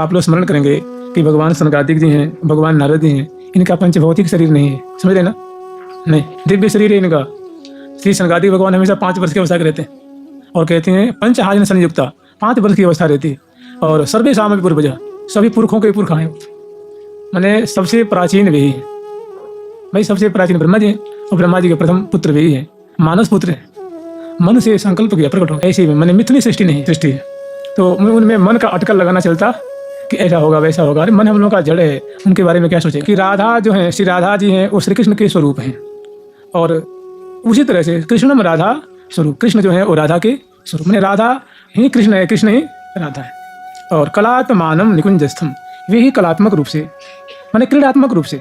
आप लोग स्मरण करेंगे कि भगवान सनकादिक जी हैं, भगवान नारद जी हैं, इनका पंचभौतिक शरीर नहीं है, समझ रहे ना? नहीं, दिव्य शरीर है इनका। श्री सनकादिक भगवान हमेशा 5 वर्ष की अवस्था के रहते हैं और कहते हैं पंचहाजन संयुक्ता, 5 वर्ष की अवस्था रहती है। और सर्वे साम पूर्वज, सभी पुरखों के पुरख हैं, मैंने सबसे प्राचीन वही है भाई। सबसे प्राचीन ब्रह्मा जी हैं और ब्रह्मा जी के प्रथम पुत्र वही है, मानस पुत्र है। मन से संकल्प किया प्रकट हो, ऐसे ही मैंने मिथुनी सृष्टि नहीं सृष्टि है, तो उनमें मन का अटकल लगाना चलता कि ऐसा होगा वैसा होगा। अरे मन हम लोगों का जड़ है, उनके बारे में क्या सोचे कि राधा जो है, श्री राधा जी हैं, वो श्री कृष्ण के स्वरूप हैं। और उसी तरह से कृष्णम राधा स्वरूप, कृष्ण जो है वो राधा के स्वरूप, मैंने राधा ही कृष्ण है, कृष्ण ही राधा है। और कलात्मानम निकुंजस्थम, वे ही कलात्मक रूप से मैंने क्रीडात्मक रूप से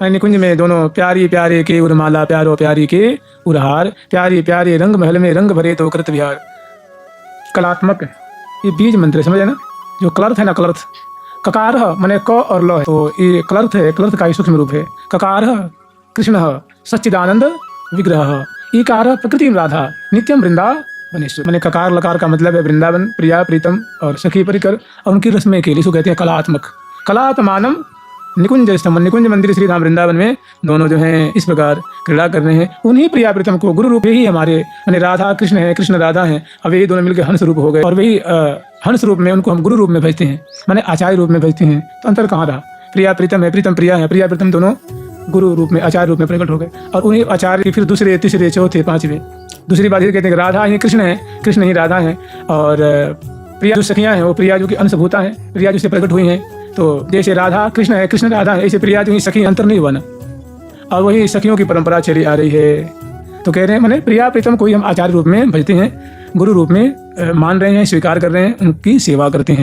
निकुंज में दोनों प्यारी प्यारे के उर्माला, प्यारो प्यारी के उरहार, प्यारी प्यारे रंग महल में रंग भरे तो कृत विहार। कलात्मक है, ये बीज मंत्र है, समझे ना? जो कलर्थ है ना, कलर्थ ककार मैंने क और ल है, तो ये कलर्थ है, कलर्थ का सूक्ष्म रूप है। ककार कृष्ण सच्चिदानंद विग्रह, ईकार प्रकृति राधा नित्यम वृंदावनेश्वर। मैंने ककार लकार का मतलब है वृंदावन, प्रिया प्रीतम और सखी परिकर और उनकी रस्में के लिए कहते हैं कलात्मक। कलात्मानम निकुंज स्तंभ, निकुंज मंदिर श्री धाम वृंदावन में दोनों जो हैं इस प्रकार क्रीड़ा कर रहे हैं। उन्हीं प्रिया प्रीतम को गुरु रूप ही हमारे मैंने राधा कृष्ण है, कृष्ण राधा हैं, अब यही दोनों मिलकर हंस रूप हो गए और वही हंस रूप में उनको हम गुरु रूप में भेजते हैं, मैंने आचार्य रूप में भेजते हैं। तो अंतर कहाँ रहा? प्रिया प्रीतम है, प्रीतम प्रिया है, प्रिया प्रीतम दोनों गुरु रूप में, आचार्य रूप में प्रकट हो गए। और उन्हीं आचार्य फिर दूसरे तीसरे चौथे पांचवें दूसरी बात ये कहते हैं राधा ही कृष्ण है, कृष्ण ही राधा है। और प्रिया जो सखियाँ हैं वो प्रिया जो कि अंशभूता है, प्रिया जो से प्रकट हुई हैं। तो जैसे राधा कृष्ण है, कृष्ण राधा है, ऐसे प्रिया जो ही सखी, अंतर नहीं हुआ ना। और वही सखियों की परंपरा चली आ रही है। तो कह रहे हैं मैंने प्रिया प्रीतम को ही हम आचार्य रूप में भजते हैं, गुरु रूप में मान रहे हैं, स्वीकार कर रहे हैं, उनकी सेवा करते हैं।